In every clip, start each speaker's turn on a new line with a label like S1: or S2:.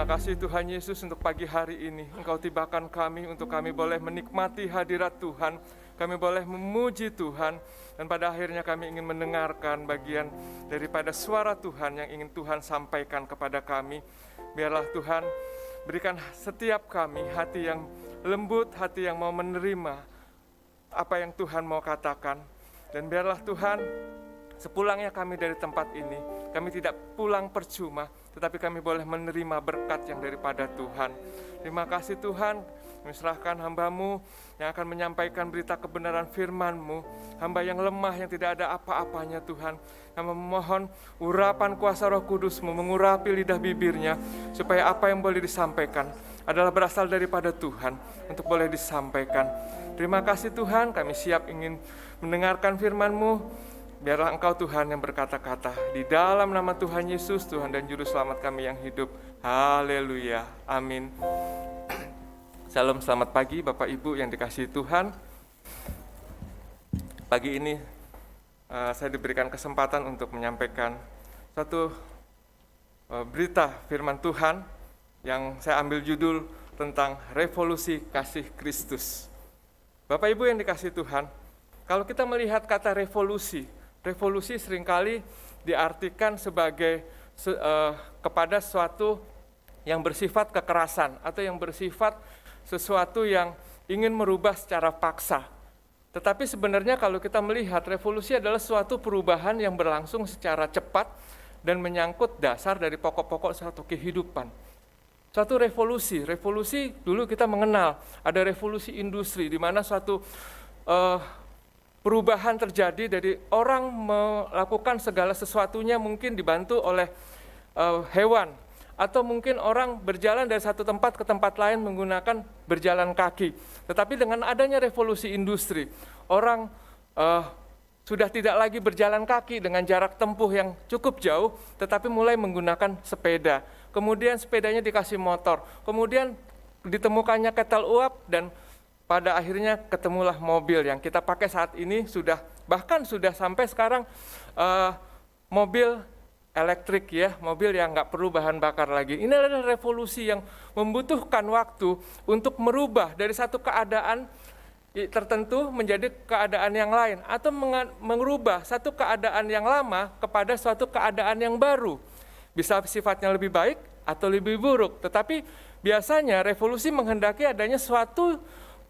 S1: Terima kasih Tuhan Yesus untuk pagi hari ini. Engkau tibakan kami untuk kami boleh menikmati hadirat Tuhan. Kami boleh memuji Tuhan. Dan pada akhirnya kami ingin mendengarkan bagian daripada suara Tuhan yang ingin Tuhan sampaikan kepada kami. Biarlah Tuhan berikan setiap kami hati yang lembut, hati yang mau menerima apa yang Tuhan mau katakan. Dan biarlah Tuhan, sepulangnya kami dari tempat ini, kami tidak pulang percuma, tetapi kami boleh menerima berkat yang daripada Tuhan. Terima kasih Tuhan, kami serahkan hamba-Mu yang akan menyampaikan berita kebenaran firman-Mu. Hamba yang lemah, yang tidak ada apa-apanya Tuhan. Kami memohon urapan kuasa Roh Kudus-Mu mengurapi lidah bibirnya, supaya apa yang boleh disampaikan adalah berasal daripada Tuhan, untuk boleh disampaikan. Terima kasih Tuhan, kami siap ingin mendengarkan firman-Mu. Biarlah Engkau Tuhan yang berkata-kata. Di dalam nama Tuhan Yesus, Tuhan dan Juru Selamat kami yang hidup. Haleluya. Amin. Salam, selamat pagi Bapak Ibu yang dikasihi Tuhan. Pagi ini saya diberikan kesempatan untuk menyampaikan satu berita firman Tuhan yang saya ambil judul tentang revolusi kasih Kristus. Bapak Ibu yang dikasihi Tuhan, kalau kita melihat kata revolusi seringkali diartikan sebagai kepada sesuatu yang bersifat kekerasan atau yang bersifat sesuatu yang ingin merubah secara paksa. Tetapi sebenarnya kalau kita melihat revolusi adalah suatu perubahan yang berlangsung secara cepat dan menyangkut dasar dari pokok-pokok suatu kehidupan. Suatu revolusi dulu kita mengenal ada revolusi industri di mana suatu perubahan terjadi dari orang melakukan segala sesuatunya mungkin dibantu oleh hewan, atau mungkin orang berjalan dari satu tempat ke tempat lain menggunakan berjalan kaki. Tetapi dengan adanya revolusi industri, orang sudah tidak lagi berjalan kaki dengan jarak tempuh yang cukup jauh, tetapi mulai menggunakan sepeda. Kemudian sepedanya dikasih motor, kemudian ditemukannya ketel uap, dan pada akhirnya ketemulah mobil yang kita pakai saat ini, bahkan sudah sampai sekarang mobil elektrik ya, mobil yang nggak perlu bahan bakar lagi. Ini adalah revolusi yang membutuhkan waktu untuk merubah dari satu keadaan tertentu menjadi keadaan yang lain, atau mengubah satu keadaan yang lama kepada suatu keadaan yang baru. Bisa sifatnya lebih baik atau lebih buruk, tetapi biasanya revolusi menghendaki adanya suatu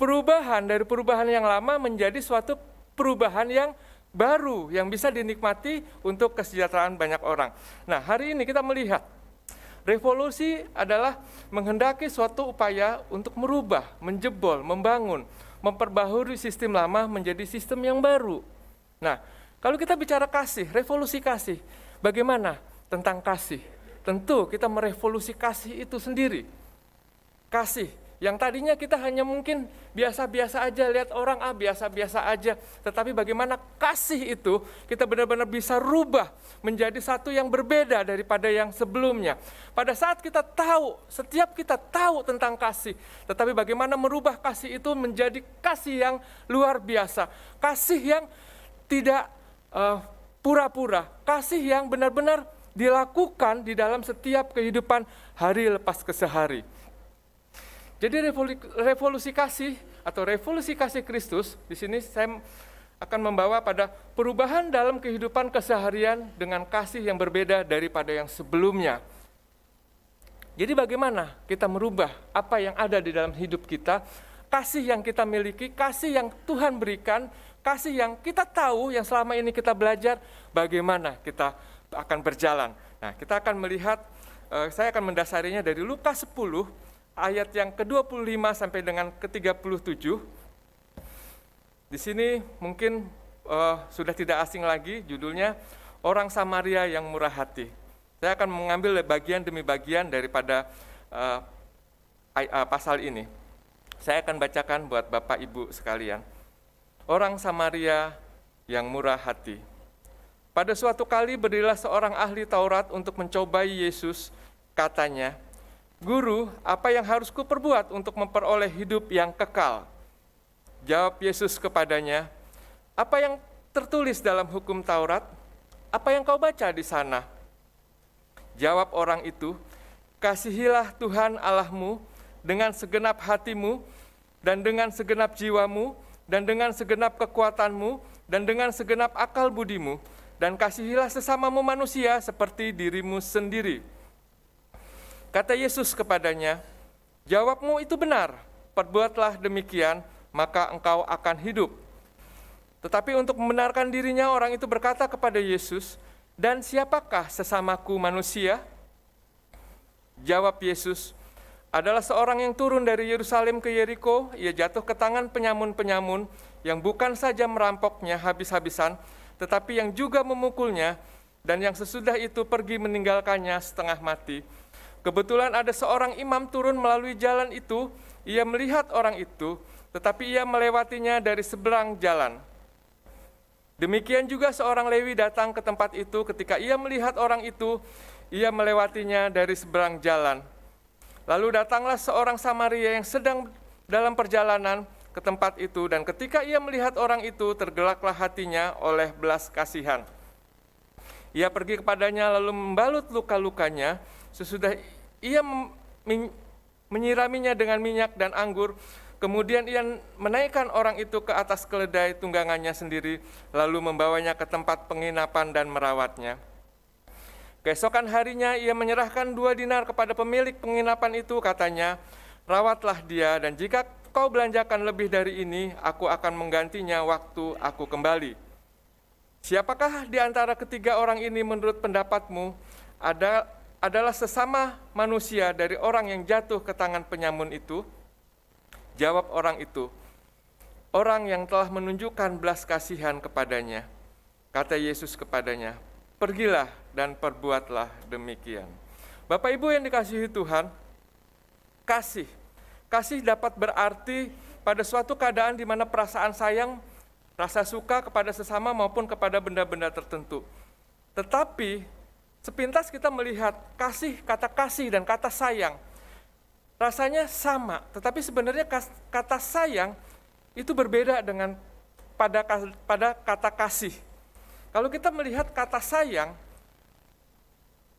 S1: perubahan dari perubahan yang lama menjadi suatu perubahan yang baru yang bisa dinikmati untuk kesejahteraan banyak orang. Nah, hari ini kita melihat revolusi adalah menghendaki suatu upaya untuk merubah, menjebol, membangun, memperbaharui sistem lama menjadi sistem yang baru. Nah, kalau kita bicara kasih, revolusi kasih, bagaimana tentang kasih? Tentu kita merevolusi kasih itu sendiri. Kasih yang tadinya kita hanya mungkin biasa-biasa aja, lihat orang biasa-biasa aja. Tetapi bagaimana kasih itu kita benar-benar bisa rubah menjadi satu yang berbeda daripada yang sebelumnya. Pada saat kita tahu, setiap kita tahu tentang kasih, tetapi bagaimana merubah kasih itu menjadi kasih yang luar biasa. Kasih yang tidak pura-pura, kasih yang benar-benar dilakukan di dalam setiap kehidupan hari lepas ke sehari. Jadi revolusi kasih atau revolusi kasih Kristus, di sini saya akan membawa pada perubahan dalam kehidupan keseharian dengan kasih yang berbeda daripada yang sebelumnya. Jadi bagaimana kita merubah apa yang ada di dalam hidup kita, kasih yang kita miliki, kasih yang Tuhan berikan, kasih yang kita tahu, yang selama ini kita belajar, bagaimana kita akan berjalan. Nah, kita akan melihat, saya akan mendasarinya dari Lukas 10, ayat yang ke-25 sampai dengan ke-37. Di sini mungkin sudah tidak asing lagi, judulnya Orang Samaria yang Murah Hati. Saya akan mengambil bagian demi bagian daripada pasal ini. Saya akan bacakan buat Bapak Ibu sekalian. Orang Samaria yang murah hati. Pada suatu kali berdirilah seorang ahli Taurat untuk mencobai Yesus. Katanya, "Guru, apa yang harus kuperbuat untuk memperoleh hidup yang kekal?" Jawab Yesus kepadanya, "Apa yang tertulis dalam hukum Taurat? Apa yang kau baca di sana?" Jawab orang itu, kasihilah Tuhan Allahmu dengan segenap hatimu, dan dengan segenap jiwamu, dan dengan segenap kekuatanmu, dan dengan segenap akal budimu, dan kasihilah sesamamu manusia seperti dirimu sendiri. Kata Yesus kepadanya, jawabmu itu benar, perbuatlah demikian, maka engkau akan hidup. Tetapi untuk membenarkan dirinya, orang itu berkata kepada Yesus, dan siapakah sesamaku manusia? Jawab Yesus, adalah seorang yang turun dari Yerusalem ke Yeriko. Ia jatuh ke tangan penyamun-penyamun yang bukan saja merampoknya habis-habisan, tetapi yang juga memukulnya, dan yang sesudah itu pergi meninggalkannya setengah mati. Kebetulan ada seorang imam turun melalui jalan itu. Ia melihat orang itu, tetapi ia melewatinya dari seberang jalan. Demikian juga seorang Lewi datang ke tempat itu. Ketika ia melihat orang itu, ia melewatinya dari seberang jalan. Lalu datanglah seorang Samaria yang sedang dalam perjalanan ke tempat itu, dan ketika ia melihat orang itu, tergelaklah hatinya oleh belas kasihan. Ia pergi kepadanya lalu membalut luka-lukanya. Sesudah ia menyiraminya dengan minyak dan anggur, kemudian ia menaikkan orang itu ke atas keledai tunggangannya sendiri, lalu membawanya ke tempat penginapan dan merawatnya. Keesokan harinya ia menyerahkan 2 dinar kepada pemilik penginapan itu, katanya, rawatlah dia, dan jika kau belanjakan lebih dari ini, aku akan menggantinya waktu aku kembali. Siapakah di antara ketiga orang ini menurut pendapatmu adalah sesama manusia dari orang yang jatuh ke tangan penyamun itu? Jawab orang itu, orang yang telah menunjukkan belas kasihan kepadanya. Kata Yesus kepadanya, pergilah dan perbuatlah demikian. Bapak Ibu yang dikasihi Tuhan, kasih dapat berarti pada suatu keadaan di mana perasaan sayang, rasa suka kepada sesama maupun kepada benda-benda tertentu. Tetapi sepintas kita melihat kata kasih dan kata sayang rasanya sama, tetapi sebenarnya kata sayang itu berbeda dengan pada kata kasih. Kalau kita melihat kata sayang,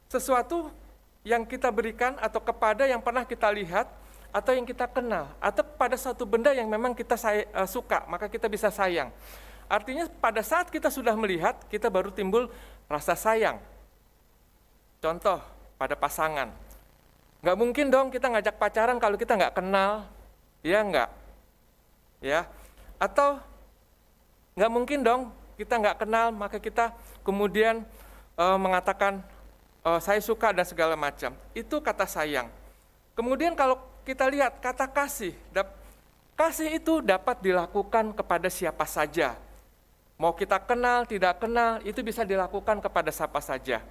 S1: sesuatu yang kita berikan atau kepada yang pernah kita lihat atau yang kita kenal, atau pada suatu benda yang memang kita suka, maka kita bisa sayang. Artinya pada saat kita sudah melihat, kita baru timbul rasa sayang. Contoh, pada pasangan. Nggak mungkin dong kita ngajak pacaran kalau kita nggak kenal, ya nggak? Ya. Atau nggak mungkin dong kita nggak kenal, maka kita kemudian mengatakan saya suka dan segala macam. Itu kata sayang. Kemudian kalau kita lihat kata kasih, kasih itu dapat dilakukan kepada siapa saja. Mau kita kenal, tidak kenal, itu bisa dilakukan kepada siapa saja.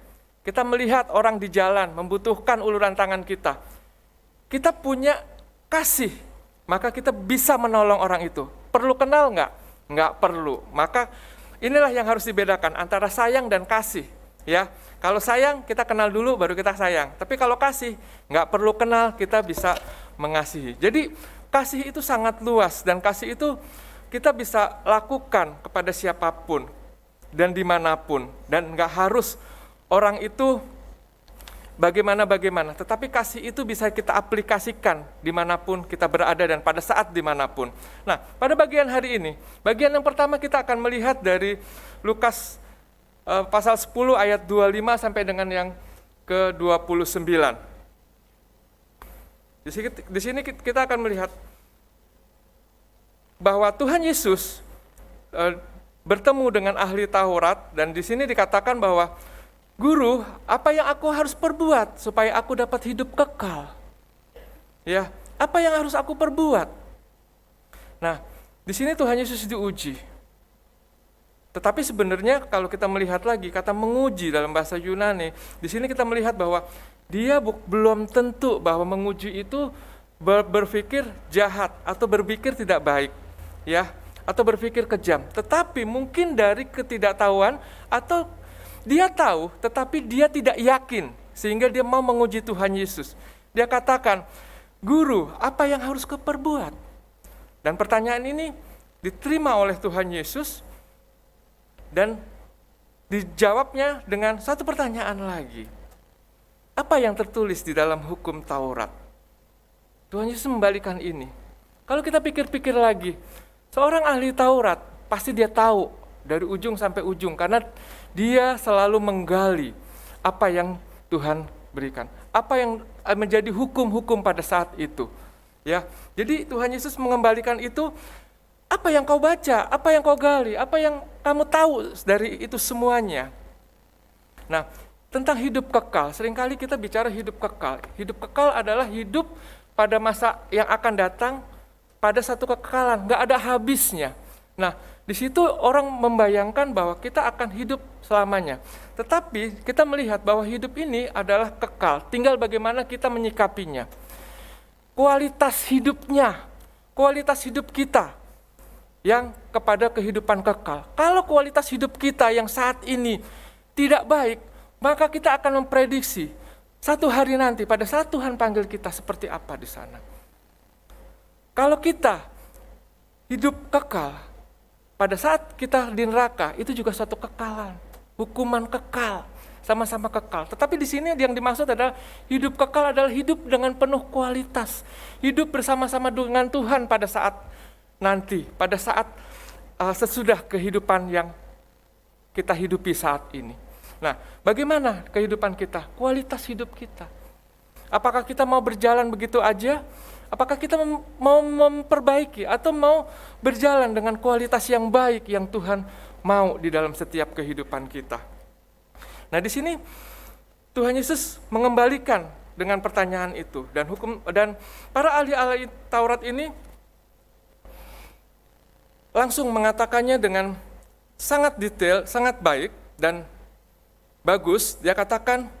S1: Kita melihat orang di jalan membutuhkan uluran tangan kita. Kita punya kasih, maka kita bisa menolong orang itu. Perlu kenal nggak? Nggak perlu. Maka inilah yang harus dibedakan antara sayang dan kasih. Ya, kalau sayang kita kenal dulu baru kita sayang. Tapi kalau kasih nggak perlu kenal, kita bisa mengasihi. Jadi kasih itu sangat luas, dan kasih itu kita bisa lakukan kepada siapapun dan dimanapun, dan nggak harus orang itu bagaimana, tetapi kasih itu bisa kita aplikasikan dimanapun kita berada dan pada saat dimanapun. Nah, pada bagian hari ini, bagian yang pertama kita akan melihat dari Lukas pasal 10 ayat 25 sampai dengan yang ke-29. Di sini kita akan melihat bahwa Tuhan Yesus bertemu dengan ahli Taurat, dan di sini dikatakan bahwa, Guru, apa yang aku harus perbuat supaya aku dapat hidup kekal? Ya, apa yang harus aku perbuat? Nah, di sini Tuhan Yesus diuji. Tetapi sebenarnya kalau kita melihat lagi kata menguji dalam bahasa Yunani, di sini kita melihat bahwa dia belum tentu bahwa menguji itu berpikir jahat atau berpikir tidak baik, ya, atau berpikir kejam. Tetapi mungkin dari ketidaktahuan atau dia tahu, tetapi dia tidak yakin, sehingga dia mau menguji Tuhan Yesus. Dia katakan, Guru, apa yang harus kuperbuat? Dan pertanyaan ini diterima oleh Tuhan Yesus, dan dijawabnya dengan satu pertanyaan lagi. apa yang tertulis di dalam hukum Taurat? Tuhan Yesus membalikan ini. Kalau kita pikir-pikir lagi, seorang ahli Taurat pasti dia tahu dari ujung sampai ujung karena dia selalu menggali apa yang Tuhan berikan, apa yang menjadi hukum-hukum pada saat itu. Ya, jadi Tuhan Yesus mengembalikan itu, apa yang kau baca, apa yang kau gali, apa yang kamu tahu dari itu semuanya. Nah, tentang hidup kekal, seringkali kita bicara hidup kekal. Hidup kekal adalah hidup pada masa yang akan datang, pada satu kekekalan, nggak ada habisnya. Nah, di situ orang membayangkan bahwa kita akan hidup selamanya. Tetapi kita melihat bahwa hidup ini adalah kekal, tinggal bagaimana kita menyikapinya. Kualitas hidupnya, kualitas hidup kita yang kepada kehidupan kekal. Kalau kualitas hidup kita yang saat ini tidak baik, maka kita akan memprediksi satu hari nanti pada saat Tuhan panggil kita seperti apa di sana. Kalau kita hidup kekal, pada saat kita di neraka itu juga suatu kekalan, hukuman kekal, sama-sama kekal. Tetapi di sini yang dimaksud adalah hidup kekal adalah hidup dengan penuh kualitas, hidup bersama-sama dengan Tuhan pada saat nanti, pada saat sesudah kehidupan yang kita hidupi saat ini. Nah, bagaimana kehidupan kita, kualitas hidup kita? Apakah kita mau berjalan begitu aja? Apakah kita mau memperbaiki atau mau berjalan dengan kualitas yang baik yang Tuhan mau di dalam setiap kehidupan kita? Nah, di sini Tuhan Yesus mengembalikan dengan pertanyaan itu dan para ahli Taurat ini langsung mengatakannya dengan sangat detail, sangat baik dan bagus. Dia katakan,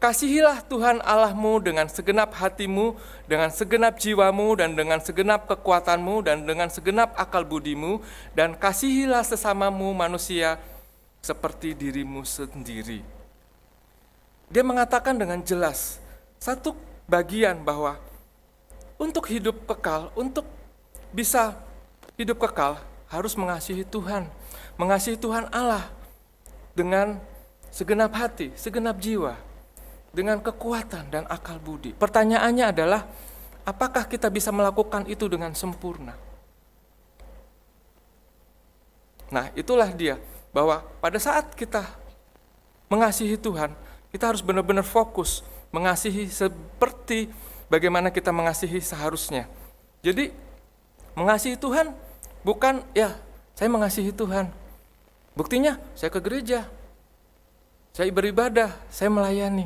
S1: kasihilah Tuhan Allahmu dengan segenap hatimu, dengan segenap jiwamu, dan dengan segenap kekuatanmu, dan dengan segenap akal budimu, dan kasihilah sesamamu manusia seperti dirimu sendiri. Dia mengatakan dengan jelas, satu bagian bahwa untuk hidup kekal, untuk bisa hidup kekal, harus mengasihi Tuhan Allah dengan segenap hati, segenap jiwa, dengan kekuatan dan akal budi. Pertanyaannya adalah, apakah kita bisa melakukan itu dengan sempurna? Nah, itulah dia, bahwa pada saat kita mengasihi Tuhan, kita harus benar-benar fokus mengasihi seperti bagaimana kita mengasihi seharusnya. Jadi, mengasihi Tuhan bukan, ya saya mengasihi Tuhan. Buktinya, saya ke gereja, saya beribadah, saya melayani.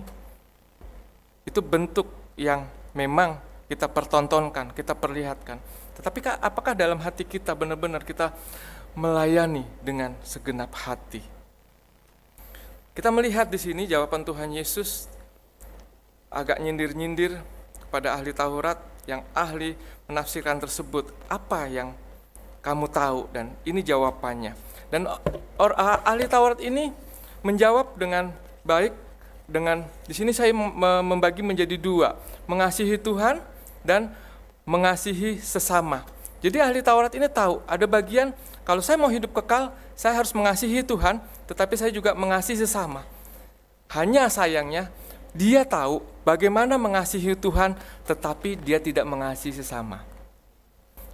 S1: Itu bentuk yang memang kita pertontonkan, kita perlihatkan. Tetapi apakah dalam hati kita benar-benar kita melayani dengan segenap hati? Kita melihat di sini jawaban Tuhan Yesus agak nyindir-nyindir kepada ahli Taurat yang ahli menafsirkan tersebut. Apa yang kamu tahu? Dan ini jawabannya. Dan ahli Taurat ini menjawab dengan baik, dengan di sini saya membagi menjadi dua, mengasihi Tuhan dan mengasihi sesama. Jadi ahli Taurat ini tahu ada bagian kalau saya mau hidup kekal, saya harus mengasihi Tuhan, tetapi saya juga mengasihi sesama. Hanya sayangnya dia tahu bagaimana mengasihi Tuhan, tetapi dia tidak mengasihi sesama.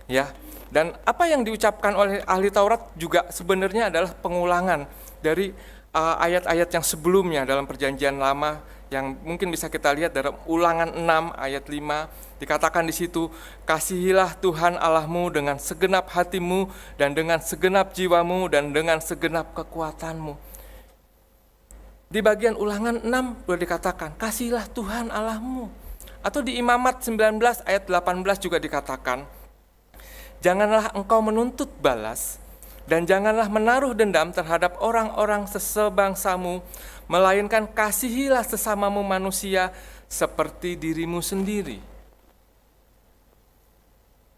S1: Ya, dan apa yang diucapkan oleh ahli Taurat juga sebenarnya adalah pengulangan dari ayat-ayat yang sebelumnya dalam perjanjian lama yang mungkin bisa kita lihat dalam Ulangan 6 ayat 5, dikatakan di situ, kasihilah Tuhan Allahmu dengan segenap hatimu dan dengan segenap jiwamu dan dengan segenap kekuatanmu. Di bagian Ulangan 6 boleh dikatakan, kasihilah Tuhan Allahmu. Atau di Imamat 19 ayat 18 juga dikatakan, janganlah engkau menuntut balas, dan janganlah menaruh dendam terhadap orang-orang sesebangsamu, melainkan kasihilah sesamamu manusia seperti dirimu sendiri.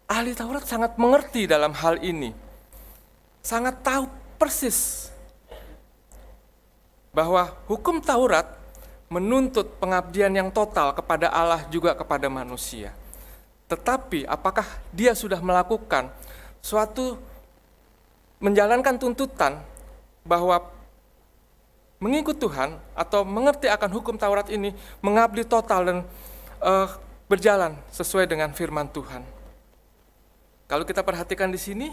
S1: Ahli Taurat sangat mengerti dalam hal ini, sangat tahu persis bahwa hukum Taurat menuntut pengabdian yang total kepada Allah juga kepada manusia. Tetapi apakah dia sudah melakukan suatu menjalankan tuntutan bahwa mengikut Tuhan atau mengerti akan hukum Taurat ini, mengabdi total dan berjalan sesuai dengan firman Tuhan. Kalau kita perhatikan di sini,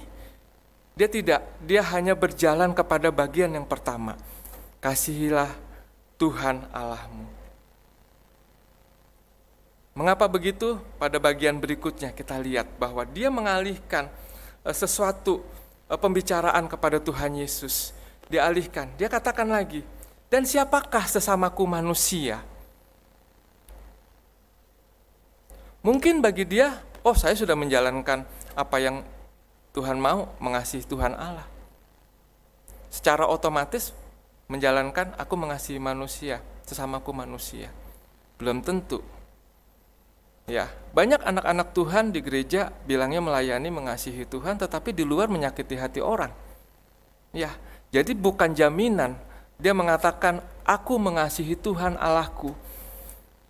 S1: dia hanya berjalan kepada bagian yang pertama. Kasihilah Tuhan Allahmu. Mengapa begitu? Pada bagian berikutnya kita lihat bahwa dia mengalihkan sesuatu pembicaraan kepada Tuhan Yesus. Dialihkan, dia katakan lagi, dan siapakah sesamaku manusia? Mungkin bagi dia, saya sudah menjalankan apa yang Tuhan mau, mengasihi Tuhan Allah. Secara otomatis menjalankan aku mengasihi manusia, sesamaku manusia. Belum tentu. Ya, banyak anak-anak Tuhan di gereja bilangnya melayani, mengasihi Tuhan, tetapi di luar menyakiti hati orang. Ya, jadi bukan jaminan dia mengatakan aku mengasihi Tuhan Allahku,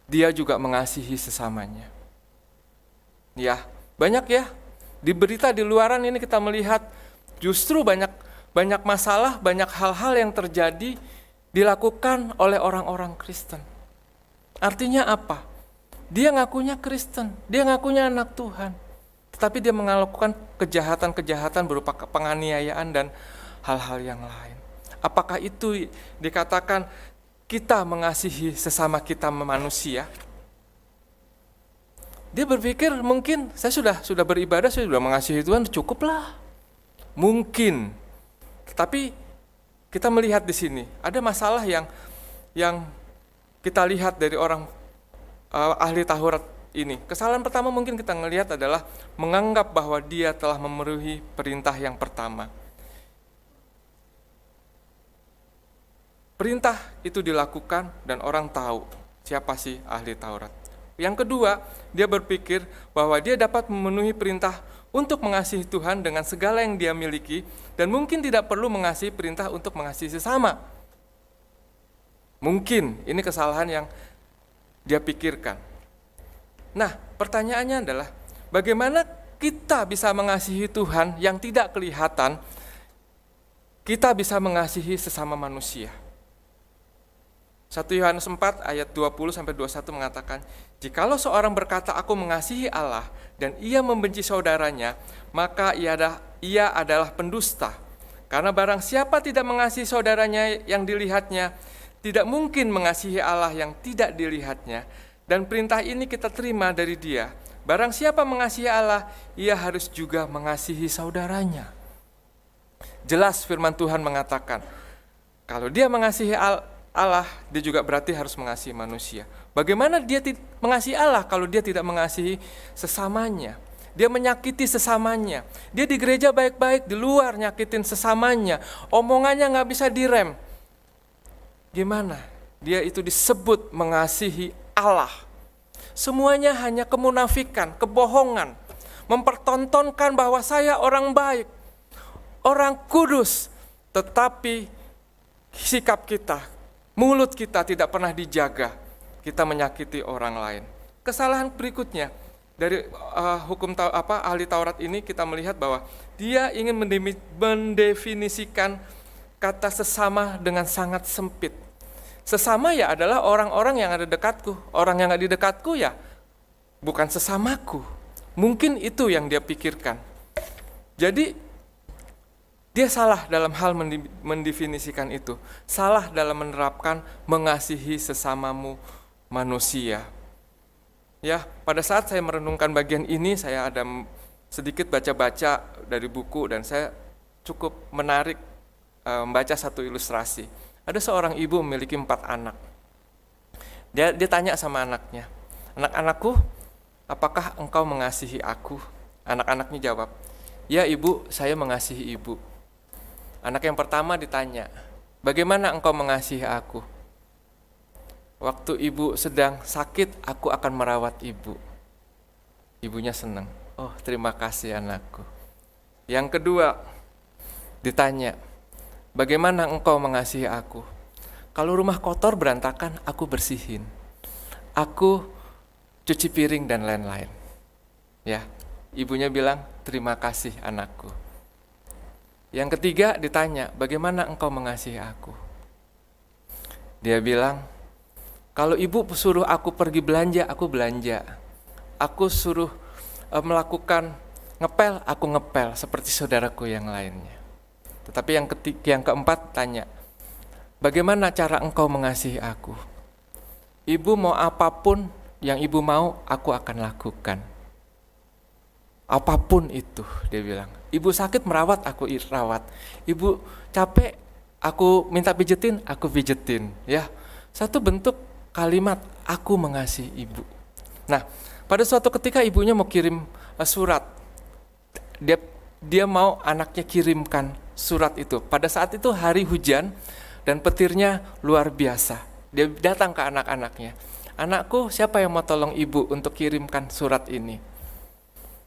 S1: dia juga mengasihi sesamanya. Ya, banyak ya. Di berita di luaran ini kita melihat justru banyak masalah, banyak hal-hal yang terjadi dilakukan oleh orang-orang Kristen. Artinya apa? Dia ngakunya Kristen, dia ngakunya anak Tuhan, tetapi dia melakukan kejahatan-kejahatan berupa penganiayaan dan hal-hal yang lain. Apakah itu dikatakan kita mengasihi sesama kita manusia? Dia berpikir mungkin saya sudah beribadah, saya sudah mengasihi Tuhan, cukuplah. Mungkin, tetapi kita melihat di sini ada masalah yang kita lihat dari orang ahli Taurat ini. Kesalahan pertama mungkin kita melihat adalah menganggap bahwa dia telah memenuhi perintah yang pertama. Perintah itu dilakukan dan orang tahu siapa sih ahli Taurat. Yang kedua, dia berpikir bahwa dia dapat memenuhi perintah untuk mengasihi Tuhan dengan segala yang dia miliki dan mungkin tidak perlu mengasihi perintah untuk mengasihi sesama. Mungkin ini kesalahan yang dia pikirkan. Nah, pertanyaannya adalah bagaimana kita bisa mengasihi Tuhan yang tidak kelihatan, kita bisa mengasihi sesama manusia. 1 Yohanes 4 ayat 20-21 mengatakan, jikalau seorang berkata aku mengasihi Allah dan ia membenci saudaranya, maka ia adalah pendusta. Karena barang siapa tidak mengasihi saudaranya yang dilihatnya, tidak mungkin mengasihi Allah yang tidak dilihatnya. Dan perintah ini kita terima dari dia. Barang siapa mengasihi Allah, ia harus juga mengasihi saudaranya. Jelas firman Tuhan mengatakan, kalau dia mengasihi Allah, dia juga berarti harus mengasihi manusia. Bagaimana dia mengasihi Allah kalau dia tidak mengasihi sesamanya? Dia menyakiti sesamanya. Dia di gereja baik-baik, di luar nyakitin sesamanya. Omongannya nggak bisa direm. Gimana? Dia itu disebut mengasihi Allah. Semuanya hanya kemunafikan, kebohongan. Mempertontonkan bahwa saya orang baik, orang kudus. Tetapi sikap kita, mulut kita tidak pernah dijaga. Kita menyakiti orang lain. Kesalahan berikutnya dari ahli Taurat ini kita melihat bahwa dia ingin mendefinisikan kata sesama dengan sangat sempit. Sesama ya adalah orang-orang yang ada dekatku. Orang yang ada di dekatku ya bukan sesamaku. Mungkin itu yang dia pikirkan. Jadi dia salah dalam hal mendefinisikan itu. Salah dalam menerapkan mengasihi sesamamu manusia. Ya, pada saat saya merenungkan bagian ini, saya ada sedikit baca-baca dari buku dan saya cukup menarik membaca satu ilustrasi. Ada seorang ibu memiliki 4 anak. Dia tanya sama anaknya, anak-anakku, apakah engkau mengasihi aku? Anak-anaknya jawab, ya ibu, saya mengasihi ibu. Anak yang pertama ditanya, bagaimana engkau mengasihi aku? Waktu ibu sedang sakit, aku akan merawat ibu. Ibunya senang. Oh, terima kasih anakku. Yang kedua, ditanya, bagaimana engkau mengasihi aku? Kalau rumah kotor berantakan, aku bersihin. Aku cuci piring dan lain-lain. Ya, ibunya bilang, terima kasih anakku. Yang ketiga ditanya, bagaimana engkau mengasihi aku? Dia bilang, kalau ibu suruh aku pergi belanja, aku belanja. Aku suruh melakukan ngepel, aku ngepel seperti saudaraku yang lainnya. Tetapi yang keempat tanya, bagaimana cara engkau mengasihi aku? Ibu mau apapun yang ibu mau, aku akan lakukan. Apapun itu, dia bilang. Ibu sakit merawat, aku rawat. Ibu capek, aku minta pijetin, aku pijetin. Ya, satu bentuk kalimat, aku mengasihi ibu. Nah, pada suatu ketika ibunya mau kirim surat. Dia mau anaknya kirimkan surat itu. Pada saat itu hari hujan dan petirnya luar biasa. Dia datang ke anak-anaknya. Anakku, siapa yang mau tolong ibu untuk kirimkan surat ini?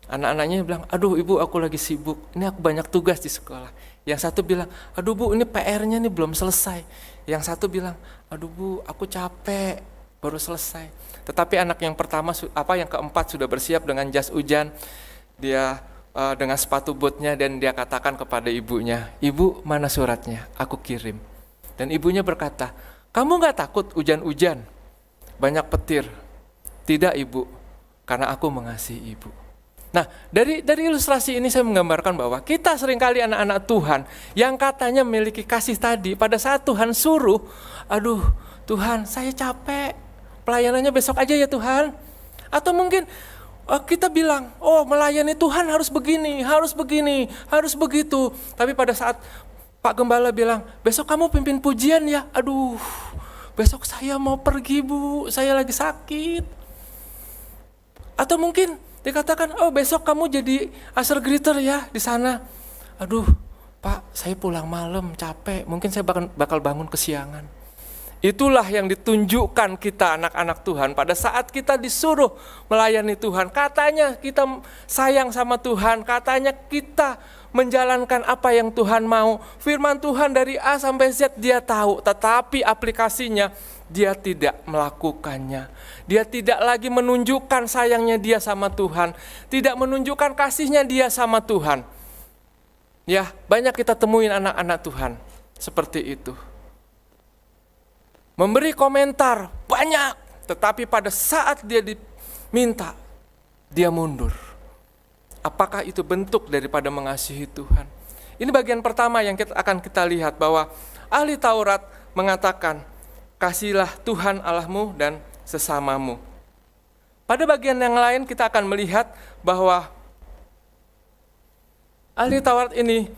S1: Anak-anaknya bilang, aduh ibu aku lagi sibuk, ini aku banyak tugas di sekolah. Yang satu bilang, aduh bu ini PR-nya nih belum selesai. Yang satu bilang, aduh bu aku capek, baru selesai. Tetapi anak yang pertama, yang keempat sudah bersiap dengan jas hujan. Dia dengan sepatu bootnya dan dia katakan kepada ibunya, ibu mana suratnya, aku kirim. Dan ibunya berkata, kamu gak takut hujan-hujan, banyak petir? Tidak ibu, karena aku mengasihi ibu. Nah, dari ilustrasi ini saya menggambarkan bahwa kita seringkali anak-anak Tuhan yang katanya memiliki kasih tadi, pada saat Tuhan suruh, aduh Tuhan saya capek, pelayanannya besok aja ya Tuhan. Atau mungkin kita bilang, oh melayani Tuhan harus begini, harus begitu. Tapi pada saat Pak Gembala bilang, besok kamu pimpin pujian ya, aduh besok saya mau pergi bu, saya lagi sakit. Atau mungkin dikatakan, oh besok kamu jadi usher greeter ya di sana. Aduh, Pak, saya pulang malam capek, mungkin saya bakal bangun kesiangan. Itulah yang ditunjukkan kita anak-anak Tuhan pada saat kita disuruh melayani Tuhan. Katanya kita sayang sama Tuhan, katanya kita menjalankan apa yang Tuhan mau. Firman Tuhan dari A sampai Z dia tahu, tetapi aplikasinya dia tidak melakukannya. Dia tidak lagi menunjukkan sayangnya dia sama Tuhan, tidak menunjukkan kasihnya dia sama Tuhan. Ya, banyak kita temuin anak-anak Tuhan seperti itu. Memberi komentar banyak, tetapi pada saat dia diminta, dia mundur. Apakah itu bentuk daripada mengasihi Tuhan? Ini bagian pertama yang akan kita lihat, bahwa ahli Taurat mengatakan, kasihilah Tuhan Allahmu dan sesamamu. Pada bagian yang lain kita akan melihat bahwa ahli Taurat ini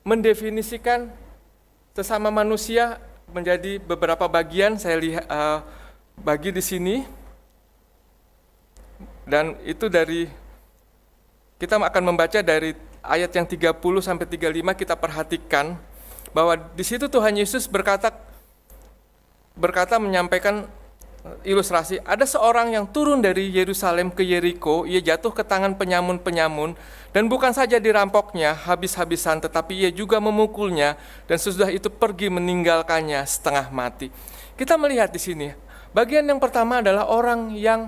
S1: mendefinisikan sesama manusia menjadi beberapa bagian. Saya lihat bagi di sini. Dan itu kita akan membaca dari ayat yang 30 sampai 35, kita perhatikan bahwa di situ Tuhan Yesus berkata menyampaikan ilustrasi. Ada seorang yang turun dari Yerusalem ke Yeriko, ia jatuh ke tangan penyamun-penyamun, dan bukan saja dirampoknya habis-habisan, tetapi ia juga memukulnya, dan sesudah itu pergi meninggalkannya setengah mati. Kita melihat di sini, bagian yang pertama adalah orang yang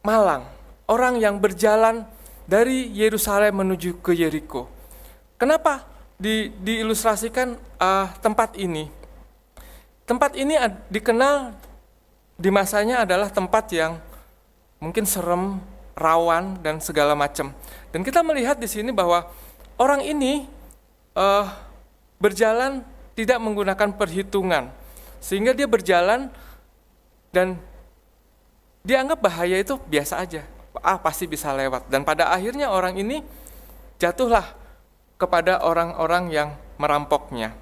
S1: malang, orang yang berjalan dari Yerusalem menuju ke Yeriko. Kenapa diilustrasikan tempat ini? Tempat ini dikenal di masanya adalah tempat yang mungkin serem, rawan, dan segala macam. Dan kita melihat di sini bahwa orang ini berjalan tidak menggunakan perhitungan, sehingga dia berjalan dan dianggap bahaya itu biasa aja, pasti bisa lewat. Dan pada akhirnya orang ini jatuhlah kepada orang-orang yang merampoknya.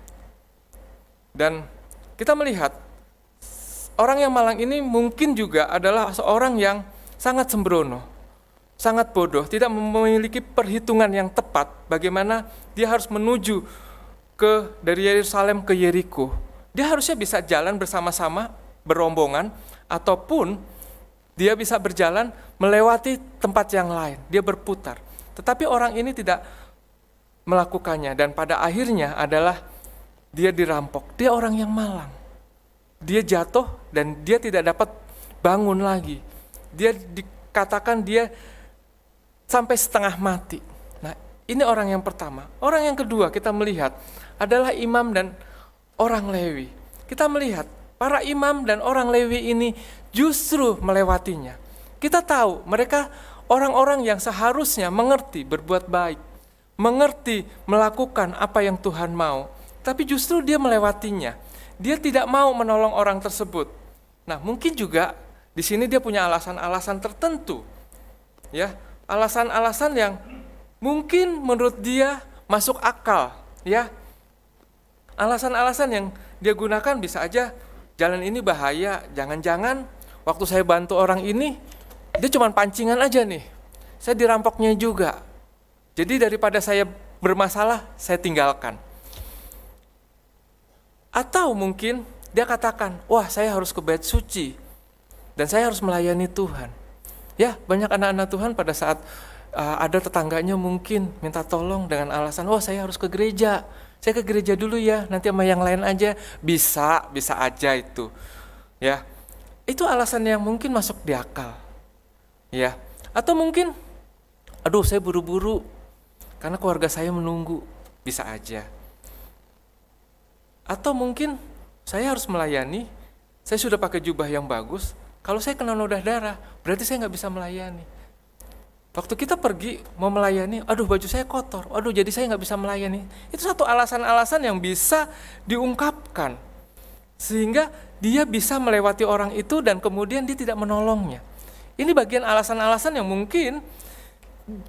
S1: Dan kita melihat orang yang malang ini mungkin juga adalah seorang yang sangat sembrono, sangat bodoh, tidak memiliki perhitungan yang tepat bagaimana dia harus menuju dari Yerusalem ke Yeriko. Dia harusnya bisa jalan bersama-sama, berombongan, ataupun dia bisa berjalan melewati tempat yang lain, dia berputar. Tetapi orang ini tidak melakukannya, dan pada akhirnya adalah dia dirampok. Dia orang yang malang. Dia jatuh dan dia tidak dapat bangun lagi. Dia dikatakan dia sampai setengah mati. Nah, Ini orang yang pertama. Orang yang kedua kita melihat adalah imam dan orang Lewi. Kita melihat para imam dan orang Lewi ini justru melewatinya. Kita tahu mereka orang-orang yang seharusnya mengerti berbuat baik, mengerti melakukan apa yang Tuhan mau, tapi justru dia melewatinya. Dia tidak mau menolong orang tersebut. Nah, mungkin juga di sini dia punya alasan-alasan tertentu. Ya, alasan-alasan yang mungkin menurut dia masuk akal, ya. Alasan-alasan yang dia gunakan bisa aja, jalan ini bahaya, jangan-jangan waktu saya bantu orang ini, dia cuma pancingan aja nih. Saya dirampoknya juga. Jadi daripada saya bermasalah, saya tinggalkan. Atau mungkin dia katakan, wah saya harus ke bait suci, dan saya harus melayani Tuhan. Ya, banyak anak-anak Tuhan pada saat ada tetangganya mungkin minta tolong dengan alasan, wah saya harus ke gereja. Saya ke gereja dulu ya, nanti sama yang lain aja. Bisa aja itu. Ya, itu alasan yang mungkin masuk di akal. Ya, atau mungkin, aduh saya buru-buru karena keluarga saya menunggu. Bisa aja. Atau mungkin saya harus melayani, saya sudah pakai jubah yang bagus. Kalau saya kena nodah darah, berarti saya nggak bisa melayani. Waktu kita pergi mau melayani, aduh baju saya kotor, aduh jadi saya nggak bisa melayani. Itu satu alasan-alasan yang bisa diungkapkan. Sehingga dia bisa melewati orang itu dan kemudian dia tidak menolongnya. Ini bagian alasan-alasan yang mungkin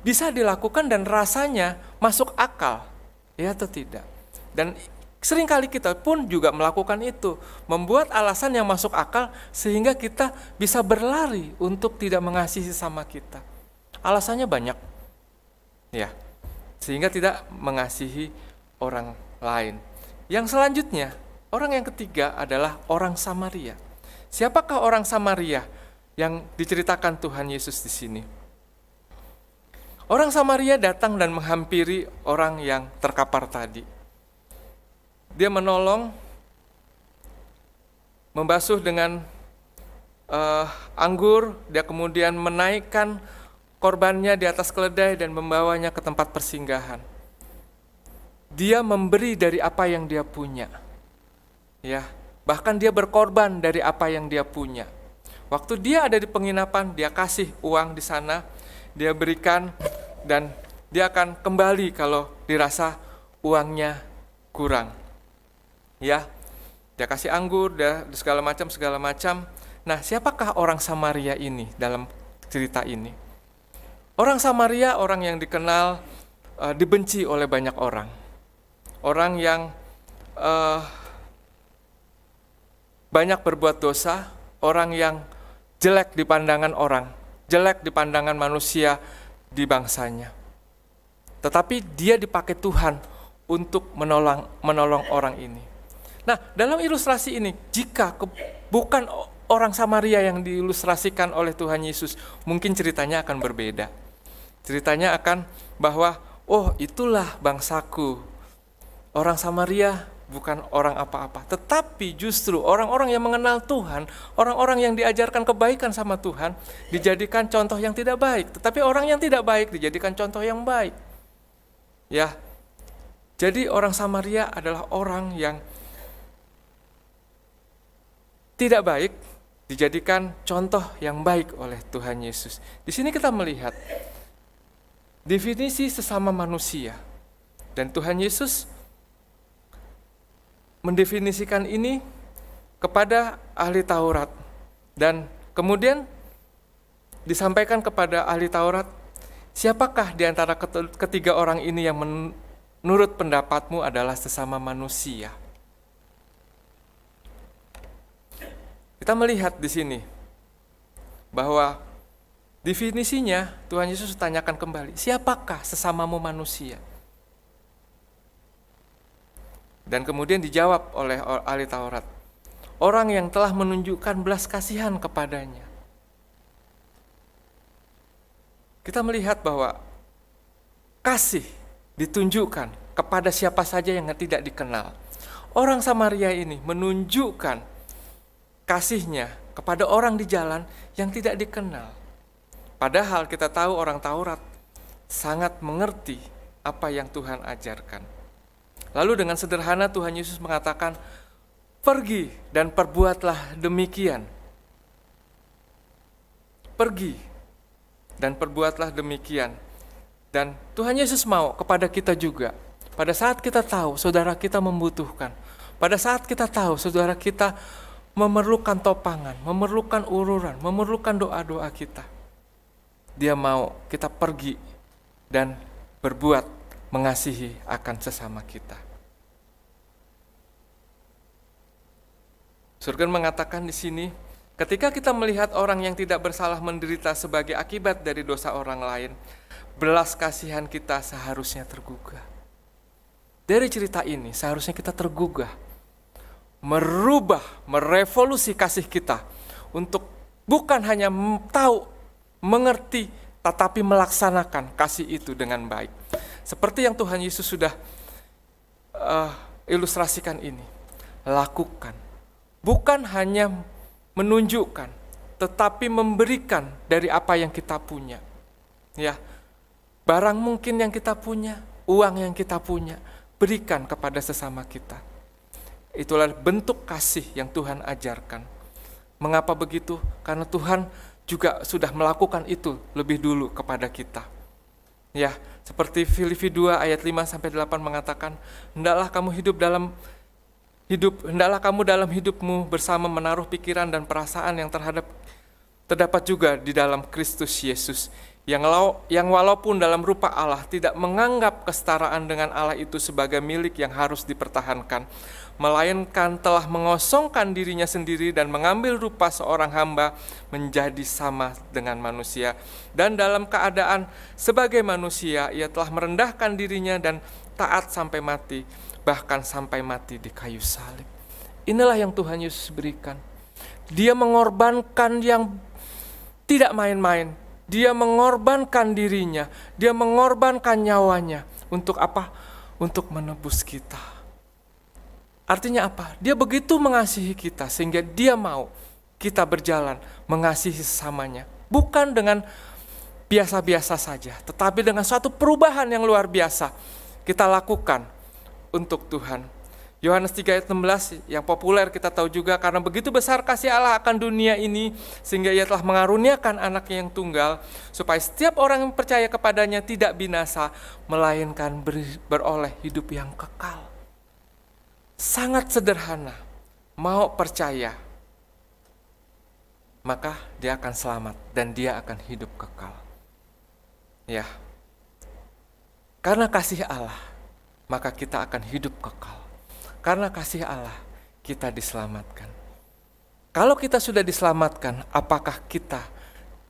S1: bisa dilakukan dan rasanya masuk akal. Ya atau tidak. Dan seringkali kita pun juga melakukan itu. Membuat alasan yang masuk akal sehingga kita bisa berlari untuk tidak mengasihi sesama kita. Alasannya banyak, ya, sehingga tidak mengasihi orang lain. Yang selanjutnya, orang yang ketiga adalah orang Samaria. Siapakah orang Samaria yang diceritakan Tuhan Yesus di sini? Orang Samaria datang dan menghampiri orang yang terkapar tadi. Dia menolong, membasuh dengan anggur, dia kemudian menaikkan korbannya di atas keledai dan membawanya ke tempat persinggahan. Dia memberi dari apa yang dia punya. Ya, bahkan dia berkorban dari apa yang dia punya. Waktu dia ada di penginapan, dia kasih uang di sana, dia berikan dan dia akan kembali kalau dirasa uangnya kurang. Ya, dia kasih anggur, dia segala macam. Nah, siapakah orang Samaria ini dalam cerita ini? Orang Samaria, orang yang dikenal dibenci oleh banyak orang. Orang yang banyak berbuat dosa, orang yang jelek di pandangan orang, jelek di pandangan manusia di bangsanya. Tetapi dia dipakai Tuhan untuk menolong orang ini. Nah, dalam ilustrasi ini, jika bukan orang Samaria yang diilustrasikan oleh Tuhan Yesus, mungkin ceritanya akan berbeda. Ceritanya akan bahwa, oh itulah bangsaku. Orang Samaria bukan orang apa-apa. Tetapi justru orang-orang yang mengenal Tuhan, orang-orang yang diajarkan kebaikan sama Tuhan, dijadikan contoh yang tidak baik. Tetapi orang yang tidak baik dijadikan contoh yang baik. Ya, jadi orang Samaria adalah orang yang tidak baik, dijadikan contoh yang baik oleh Tuhan Yesus. Di sini kita melihat definisi sesama manusia. Dan Tuhan Yesus mendefinisikan ini kepada ahli Taurat. Dan kemudian disampaikan kepada ahli Taurat, siapakah di antara ketiga orang ini yang menurut pendapatmu adalah sesama manusia? Kita melihat di sini bahwa definisinya Tuhan Yesus tanyakan kembali, siapakah sesamamu manusia? Dan kemudian dijawab oleh ahli Taurat, orang yang telah menunjukkan belas kasihan kepadanya. Kita melihat bahwa kasih ditunjukkan kepada siapa saja yang tidak dikenal. Orang Samaria ini menunjukkan kasihnya kepada orang di jalan yang tidak dikenal. Padahal kita tahu orang Taurat sangat mengerti apa yang Tuhan ajarkan. Lalu dengan sederhana Tuhan Yesus mengatakan, pergi dan perbuatlah demikian. Pergi dan perbuatlah demikian. Dan Tuhan Yesus mau kepada kita juga. Pada saat kita tahu saudara kita membutuhkan, pada saat kita tahu saudara kita memerlukan topangan, memerlukan ururan, memerlukan doa-doa kita, Dia mau kita pergi dan berbuat mengasihi akan sesama kita. Surgen mengatakan di sini, ketika kita melihat orang yang tidak bersalah menderita sebagai akibat dari dosa orang lain, belas kasihan kita seharusnya tergugah. Dari cerita ini seharusnya kita tergugah, merubah, merevolusi kasih kita untuk bukan hanya tahu, mengerti, tetapi melaksanakan kasih itu dengan baik. Seperti yang Tuhan Yesus sudah ilustrasikan ini, lakukan. Bukan hanya menunjukkan, tetapi memberikan dari apa yang kita punya. Ya, barang mungkin yang kita punya, uang yang kita punya, berikan kepada sesama kita. Itulah bentuk kasih yang Tuhan ajarkan. Mengapa begitu? Karena Tuhan juga sudah melakukan itu lebih dulu kepada kita. Ya, seperti Filipi 2 ayat 5-8 mengatakan, hendaklah kamu dalam hidupmu bersama menaruh pikiran dan perasaan yang terdapat juga di dalam Kristus Yesus, yang walaupun dalam rupa Allah tidak menganggap kesetaraan dengan Allah itu sebagai milik yang harus dipertahankan, melainkan telah mengosongkan dirinya sendiri dan mengambil rupa seorang hamba menjadi sama dengan manusia. Dan dalam keadaan sebagai manusia, ia telah merendahkan dirinya dan taat sampai mati, bahkan sampai mati di kayu salib. Inilah yang Tuhan Yesus berikan. Dia mengorbankan yang tidak main-main. Dia mengorbankan dirinya. Dia mengorbankan nyawanya. Untuk apa? Untuk menebus kita. Artinya apa? Dia begitu mengasihi kita sehingga dia mau kita berjalan mengasihi sesamanya. Bukan dengan biasa-biasa saja, tetapi dengan suatu perubahan yang luar biasa kita lakukan untuk Tuhan. Yohanes 3 ayat 16 yang populer kita tahu juga, karena begitu besar kasih Allah akan dunia ini sehingga ia telah mengaruniakan anaknya yang tunggal supaya setiap orang yang percaya kepadanya tidak binasa melainkan beroleh hidup yang kekal. Sangat sederhana. Mau percaya maka dia akan selamat dan dia akan hidup kekal. Ya. Karena kasih Allah maka kita akan hidup kekal. Karena kasih Allah, kita diselamatkan. Kalau kita sudah diselamatkan, apakah kita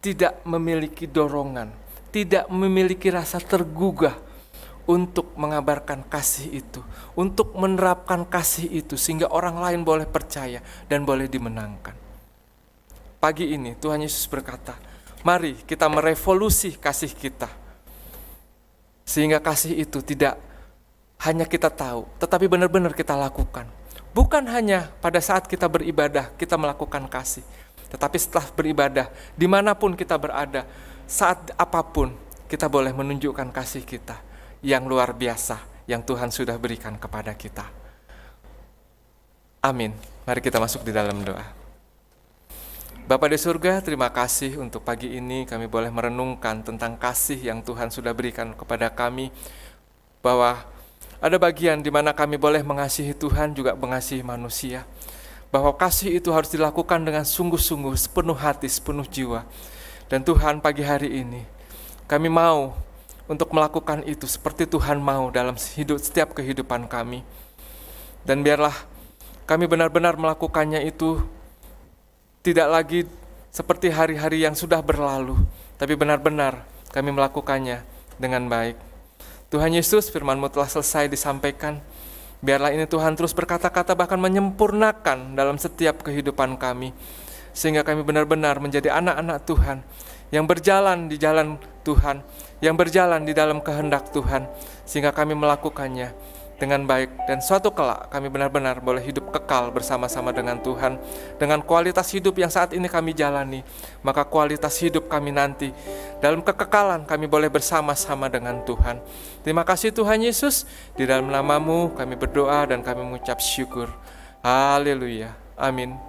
S1: tidak memiliki dorongan, tidak memiliki rasa tergugah untuk mengabarkan kasih itu, untuk menerapkan kasih itu, sehingga orang lain boleh percaya dan boleh dimenangkan? Pagi ini Tuhan Yesus berkata, mari kita merevolusi kasih kita, sehingga kasih itu tidak hanya kita tahu, tetapi benar-benar kita lakukan. Bukan hanya pada saat kita beribadah, kita melakukan kasih. Tetapi setelah beribadah, dimanapun kita berada, saat apapun, kita boleh menunjukkan kasih kita yang luar biasa, yang Tuhan sudah berikan kepada kita. Amin. Mari kita masuk di dalam doa. Bapa di surga, terima kasih untuk pagi ini kami boleh merenungkan tentang kasih yang Tuhan sudah berikan kepada kami, bahwa ada bagian di mana kami boleh mengasihi Tuhan juga mengasihi manusia. Bahwa kasih itu harus dilakukan dengan sungguh-sungguh, sepenuh hati, sepenuh jiwa. Dan Tuhan, pagi hari ini kami mau untuk melakukan itu seperti Tuhan mau dalam setiap kehidupan kami. Dan biarlah kami benar-benar melakukannya itu tidak lagi seperti hari-hari yang sudah berlalu, tapi benar-benar kami melakukannya dengan baik. Tuhan Yesus, firman-Mu telah selesai disampaikan. Biarlah ini Tuhan terus berkata-kata, bahkan menyempurnakan dalam setiap kehidupan kami. Sehingga kami benar-benar menjadi anak-anak Tuhan, yang berjalan di jalan Tuhan, yang berjalan di dalam kehendak Tuhan. Sehingga kami melakukannya dengan baik, dan suatu kelak kami benar-benar boleh hidup kekal bersama-sama dengan Tuhan. Dengan kualitas hidup yang saat ini kami jalani, maka kualitas hidup kami nanti dalam kekekalan kami boleh bersama-sama dengan Tuhan. Terima kasih Tuhan Yesus, di dalam nama-Mu kami berdoa dan kami mengucap syukur. Haleluya, amin.